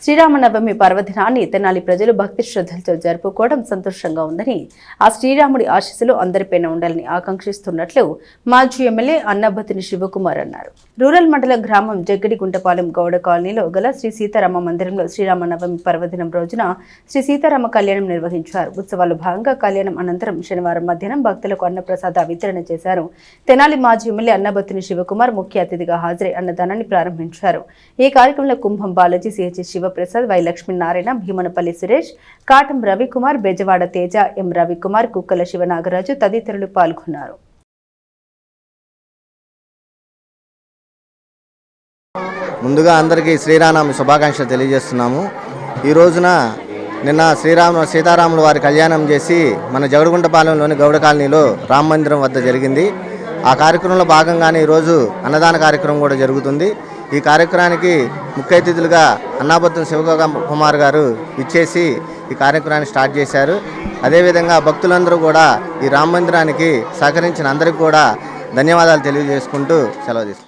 శ్రీరామనవమి పర్వదినాన్ని తెనాలి ప్రజలు భక్తి శ్రద్ధలతో జరుపుకోవడం సంతోషంగా ఉందని, ఆ శ్రీరాముడి ఆశీస్సులు అందరిపైన ఉండాలని ఆకాంక్షిస్తున్నట్లు మాజీ ఎమ్మెల్యే అన్నబత్తిని శివకుమార్ అన్నారు. రూరల్ మండల గ్రామం జగ్గడిగుంటపాలెం గౌడ కాలనీలో గల శ్రీ సీతారామ మందిరంలో శ్రీరామనవమి పర్వదినం రోజున శ్రీ సీతారామ కళ్యాణం నిర్వహించారు. ఉత్సవాల్లో భాగంగా కళ్యాణం అనంతరం శనివారం మధ్యాహ్నం భక్తులకు అన్నప్రసాద వితరణ చేశారు. తెనాలి మాజీ ఎమ్మెల్యే అన్నబత్తిని శివకుమార్ ముఖ్య అతిథిగా హాజరై అన్నదానాన్ని ప్రారంభించారు. ఈ కార్యక్రమంలో కుంభం బాలాజీ, సిహెచ్ శివప్రసాద్, వై లక్ష్మీనారాయణ, భీమనపల్లి సురేష్, కాటం రవికుమార్, బెజవాడ తేజ, ఎం రవికుమార్, కుక్కల శివనాగరాజు తదితరులు పాల్గొన్నారు. ముందుగా అందరికీ శ్రీరామనవమి శుభాకాంక్షలు తెలియజేస్తున్నాము. ఈ రోజున నిన్న సీతారాముల వారి కళ్యాణం చేసి మన జగడిగుంటపాలెంలోని గౌడ కాలనీలో రామ మందిరం వద్ద జరిగింది. ఆ కార్యక్రమంలో భాగంగానే ఈరోజు అన్నదాన కార్యక్రమం కూడా జరుగుతుంది. ఈ కార్యక్రమానికి ముఖ్య అతిథులుగా అన్నబత్తిని శివకుమార్ గారు ఇచ్చేసి ఈ కార్యక్రమాన్ని స్టార్ట్ చేశారు. అదేవిధంగా భక్తులందరూ కూడా ఈ రామ మందిరానికి సహకరించిన అందరికీ కూడా ధన్యవాదాలు తెలియజేసుకుంటూ సెలవు తీసుకుంటారు.